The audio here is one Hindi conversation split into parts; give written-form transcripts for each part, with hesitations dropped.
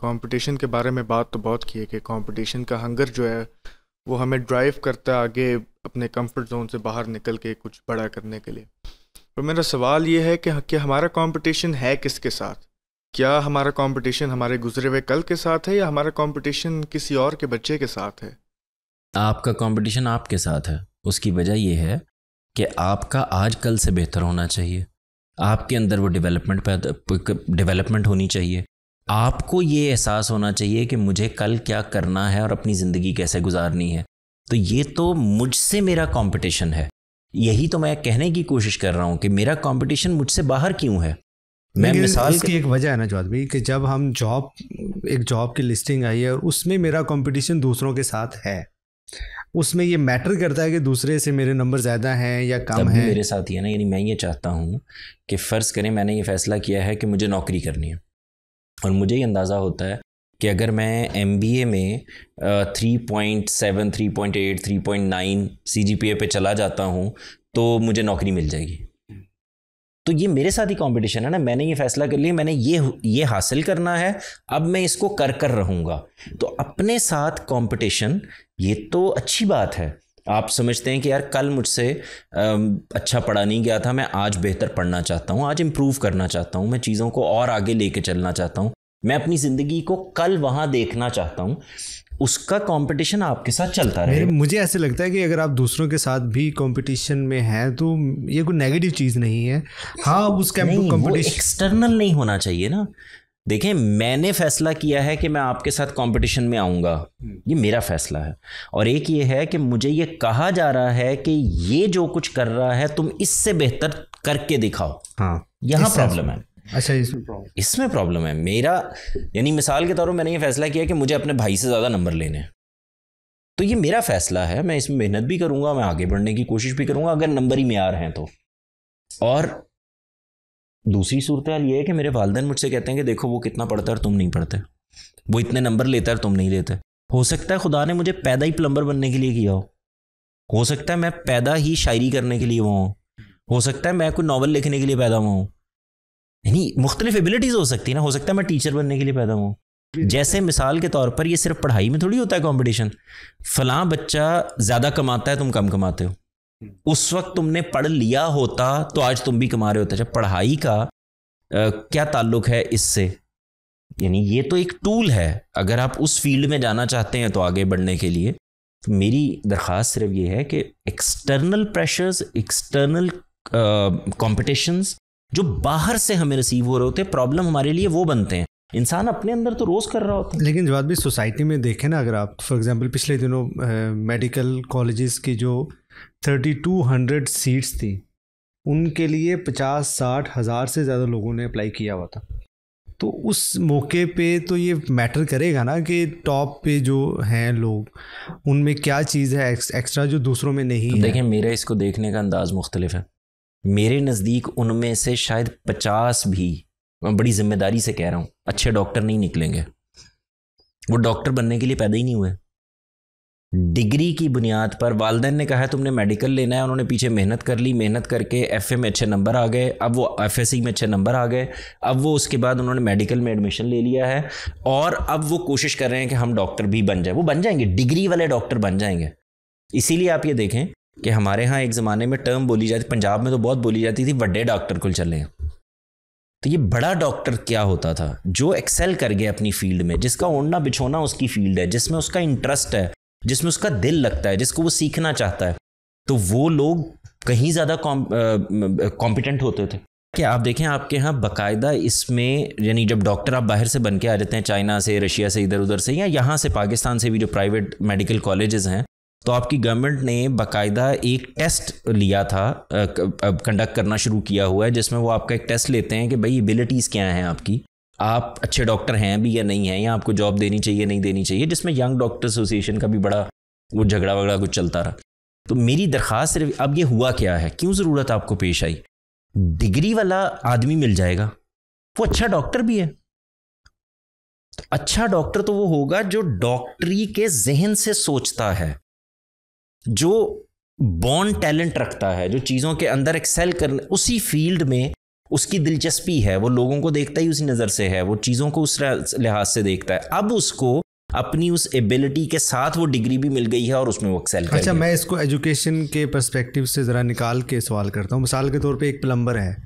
कंपटीशन के बारे में बात तो बहुत की है कि कंपटीशन का हंगर जो है वो हमें ड्राइव करता है आगे अपने कंफर्ट जोन से बाहर निकल के कुछ बड़ा करने के लिए। तो मेरा सवाल ये है कि हमारा कंपटीशन है किसके साथ? क्या हमारा कंपटीशन हमारे गुजरे हुए कल के साथ है या हमारा कंपटीशन किसी और के बच्चे के साथ है? आपका कंपटीशन आपके साथ है। उसकी वजह यह है कि आपका आज कल से बेहतर होना चाहिए। आपके अंदर वो डेवलपमेंट होनी चाहिए। आपको ये एहसास होना चाहिए कि मुझे कल क्या करना है और अपनी ज़िंदगी कैसे गुजारनी है। तो ये तो मुझसे मेरा कंपटीशन है। यही तो मैं कहने की कोशिश कर रहा हूँ कि मेरा कंपटीशन मुझसे बाहर क्यों है। मैं मिसाल इसकी एक वजह है ना जवाद भाई कि जब हम एक जॉब की लिस्टिंग आई है और उसमें मेरा कंपटीशन दूसरों के साथ है, उसमें ये मैटर करता है कि दूसरे से मेरे नंबर ज़्यादा हैं या कम हैं। मेरे साथ ही है ना। यानी मैं ये चाहता हूँ कि फ़र्ज़ करें मैंने ये फ़ैसला किया है कि मुझे नौकरी करनी है और मुझे ये अंदाज़ा होता है कि अगर मैं MBA में 3.7, 3.8, 3.9 CGPA पे चला जाता हूँ तो मुझे नौकरी मिल जाएगी। तो ये मेरे साथ ही कंपटीशन है ना। मैंने ये फैसला कर लिया, मैंने ये हासिल करना है, अब मैं इसको कर रहूँगा। तो अपने साथ कंपटीशन ये तो अच्छी बात है। आप समझते हैं कि यार कल मुझसे अच्छा पढ़ा नहीं गया था, मैं आज बेहतर पढ़ना चाहता हूँ, आज इम्प्रूव करना चाहता हूँ, मैं चीज़ों को और आगे लेके चलना चाहता हूँ, मैं अपनी ज़िंदगी को कल वहाँ देखना चाहता हूँ। उसका कंपटीशन आपके साथ चलता रहे। मुझे ऐसे लगता है कि अगर आप दूसरों के साथ भी कंपटीशन में हैं तो ये कोई नेगेटिव चीज़ नहीं है। हाँ, उस कंपटीशन एक्सटर्नल नहीं होना चाहिए ना। देखें, मैंने फैसला किया है कि मैं आपके साथ कंपटीशन में आऊँगा, ये मेरा फैसला है। और एक ये है कि मुझे ये कहा जा रहा है कि ये जो कुछ कर रहा है तुम इससे बेहतर करके दिखाओ। हाँ, यहाँ प्रॉब्लम है। अच्छा, इसमें प्रॉब्लम है मेरा। यानी मिसाल के तौर पर मैंने ये फैसला किया कि मुझे अपने भाई से ज़्यादा नंबर लेने हैं, तो ये मेरा फैसला है। मैं इसमें मेहनत भी करूँगा, मैं आगे बढ़ने की कोशिश भी करूँगा अगर नंबर ही मेयार हैं तो। और दूसरी सूरत हाल ये है कि मेरे वालिदैन मुझसे कहते हैं कि देखो वो कितना पढ़ता है और तुम नहीं पढ़ते, वो इतने नंबर लेता है और तुम नहीं लेते। हो सकता है खुदा ने मुझे पैदा ही प्लम्बर बनने के लिए किया हो सकता है मैं पैदा ही शायरी करने के लिए हुआ हो सकता है मैं कोई नॉवल लिखने के लिए पैदा हुआ हूँ। यानी मुख्तलिफ एबिलिटीज़ हो सकती है ना। हो सकता है मैं टीचर बनने के लिए पैदा हुआ हूँ। जैसे मिसाल के तौर पर ये सिर्फ पढ़ाई में थोड़ी होता है कंपटीशन। फलां बच्चा ज़्यादा कमाता है, तुम कम कमाते हो, उस वक्त तुमने पढ़ लिया होता तो आज तुम भी कमा रहे होते। जब पढ़ाई का क्या ताल्लुक है इससे? यानी ये तो एक टूल है। अगर आप उस फील्ड में जाना चाहते हैं तो आगे बढ़ने के लिए, तो मेरी दरख्वास्त सिर्फ ये है कि एक्सटर्नल प्रेशर्स, एक्सटर्नल कॉम्पिटिशंस जो बाहर से हमें रिसीव हो रहे होते हैं, प्रॉब्लम हमारे लिए वो बनते हैं। इंसान अपने अंदर तो रोज़ कर रहा होता है। लेकिन जवाब भी सोसाइटी में देखें ना, अगर आप फॉर एग्जांपल पिछले दिनों मेडिकल कॉलेजेस की जो 3200 सीट्स थी उनके लिए 50-60 हज़ार से ज़्यादा लोगों ने अप्लाई किया हुआ था। तो उस मौके पे तो ये मैटर करेगा ना कि टॉप पे जो हैं लोग उनमें क्या चीज़ है एक्स्ट्रा जो दूसरों में नहीं है। देखें, मेरा इसको देखने का अंदाज मुख्तलिफ है। मेरे नज़दीक उनमें से शायद 50 भी, मैं बड़ी जिम्मेदारी से कह रहा हूँ, अच्छे डॉक्टर नहीं निकलेंगे। वो डॉक्टर बनने के लिए पैदा ही नहीं हुए। डिग्री की बुनियाद पर वालिदैन ने कहा है तुमने मेडिकल लेना है, उन्होंने पीछे मेहनत कर ली, मेहनत करके FA में अच्छे नंबर आ गए, अब वो FSC में अच्छे नंबर आ गए, अब वो उसके बाद उन्होंने मेडिकल में एडमिशन ले लिया है और अब वो कोशिश कर रहे हैं कि हम डॉक्टर भी बन जाए। वो बन जाएंगे, डिग्री वाले डॉक्टर बन जाएंगे। इसीलिए आप ये देखें कि हमारे यहाँ एक ज़माने में टर्म बोली जाती, पंजाब में तो बहुत बोली जाती थी, बड़े डॉक्टर कुल चले। तो ये बड़ा डॉक्टर क्या होता था? जो एक्सेल कर गया अपनी फील्ड में, जिसका ओढ़ना बिछोना उसकी फील्ड है, जिसमें उसका इंटरेस्ट है, जिसमें उसका दिल लगता है, जिसको वो सीखना चाहता है, तो वो लोग कहीं ज़्यादा कॉम्पिटेंट होते थे। क्या आप देखें आपके यहाँ बाकायदा इसमें, यानी जब डॉक्टर आप बाहर से बन के आ जाते हैं, चाइना से, रशिया से, इधर उधर से, या यहाँ से पाकिस्तान से भी जो प्राइवेट मेडिकल कॉलेजेस हैं, तो आपकी गवर्नमेंट ने बाकायदा एक टेस्ट लिया था, कंडक्ट करना शुरू किया हुआ है, जिसमें वो आपका एक टेस्ट लेते हैं कि भाई एबिलिटीज़ क्या हैं आपकी, आप अच्छे डॉक्टर हैं भी या नहीं हैं, या आपको जॉब देनी चाहिए नहीं देनी चाहिए, जिसमें यंग डॉक्टर एसोसिएशन का भी बड़ा वो झगड़ा वगड़ा कुछ चलता रहा। तो मेरी दरख्वास्त सिर्फ, अब ये हुआ क्या है, क्यों ज़रूरत आपको पेश आई? डिग्री वाला आदमी मिल जाएगा, वो अच्छा डॉक्टर भी है। तो अच्छा डॉक्टर तो वो होगा जो डॉक्टरी के जहन से सोचता है, जो बॉर्न टैलेंट रखता है, जो चीज़ों के अंदर एक्सेल करने, उसी फील्ड में उसकी दिलचस्पी है, वो लोगों को देखता ही उसी नज़र से है, वो चीज़ों को उस लिहाज से देखता है। अब उसको अपनी उस एबिलिटी के साथ वो डिग्री भी मिल गई है और उसमें वो एक्सेल कर अच्छा, मैं इसको एजुकेशन के पर्सपेक्टिव से ज़रा निकाल के सवाल करता हूँ। मिसाल के तौर पे एक प्लम्बर है,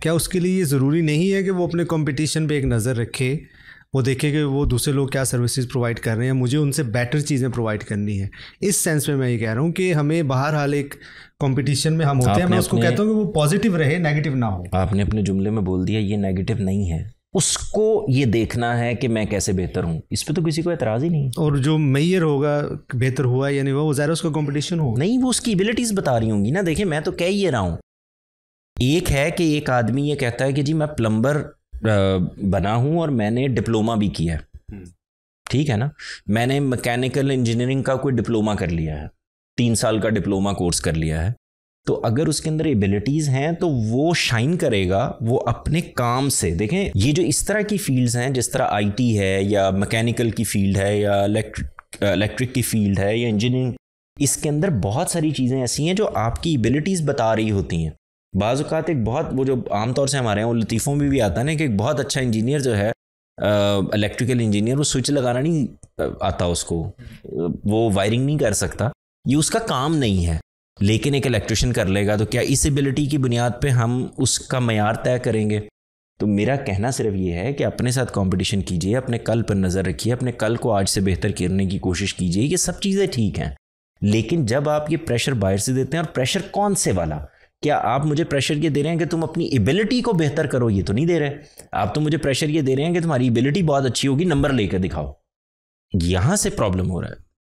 क्या उसके लिए ये ज़रूरी नहीं है कि वो अपने कंपटीशन पे एक नज़र रखे, वो देखे कि वो दूसरे लोग क्या सर्विसेज प्रोवाइड कर रहे हैं, मुझे उनसे बेटर चीज़ें प्रोवाइड करनी है। इस सेंस में मैं ये कह रहा हूँ कि हमें बहरहाल एक कंपटीशन में हम होते हैं, मैं उसको कहता हूँ कि वो पॉजिटिव रहे, नेगेटिव ना हो। आपने अपने जुमले में बोल दिया ये नेगेटिव नहीं है, उसको ये देखना है कि मैं कैसे बेहतर हूँ, इस पे तो किसी को एतराज़ ही नहीं। और जो मेयर होगा बेहतर हुआ या नहीं हुआ, वो ज़रा उसका कंपटीशन हो नहीं, वो उसकी एबिलिटीज़ बता रही होंगी ना। देखिए मैं तो कह ही रहा हूँ, एक है कि एक आदमी ये कहता है कि जी मैं प्लम्बर बना हूँ और मैंने डिप्लोमा भी किया है, ठीक है ना, मैंने मैकेनिकल इंजीनियरिंग का कोई डिप्लोमा कर लिया है, 3 साल का डिप्लोमा कोर्स कर लिया है, तो अगर उसके अंदर एबिलिटीज़ हैं तो वो शाइन करेगा वो अपने काम से। देखें ये जो इस तरह की फील्ड्स हैं, जिस तरह आईटी है या मैकेनिकल की फील्ड है या इलेक्ट्रिक की फील्ड है या इंजीनियरिंग, इसके अंदर बहुत सारी चीज़ें ऐसी हैं जो आपकी एबिलिटीज़ बता रही होती हैं। बाज़ औक़ात एक बहुत, वो जो आमतौर से हमारे यहाँ वो लतीफ़ों में भी आता है ना कि एक बहुत अच्छा इंजीनियर जो है, इलेक्ट्रिकल इंजीनियर, वो स्विच लगाना नहीं आता उसको, वो वायरिंग नहीं कर सकता, ये उसका काम नहीं है, लेकिन एक इलेक्ट्रिशियन कर लेगा। तो क्या इस एबिलिटी की बुनियाद पे हम उसका मयार तय करेंगे? तो मेरा कहना सिर्फ ये है कि अपने साथ कंपटीशन कीजिए, अपने कल पर नज़र रखिए, अपने कल को आज से बेहतर करने की कोशिश कीजिए। ये सब चीज़ें ठीक हैं, लेकिन जब आप ये प्रेशर बाहर से देते हैं, और प्रेशर कौन से वाला, क्या आप मुझे प्रेशर ये दे रहे हैं कि तुम अपनी एबिलिटी को बेहतर करो? ये तो नहीं दे रहे। आप तो मुझे प्रेशर ये दे रहे हैं कि तुम्हारी एबिलिटी बहुत अच्छी होगी, नंबर लेकर दिखाओ। यहाँ से प्रॉब्लम हो रहा है।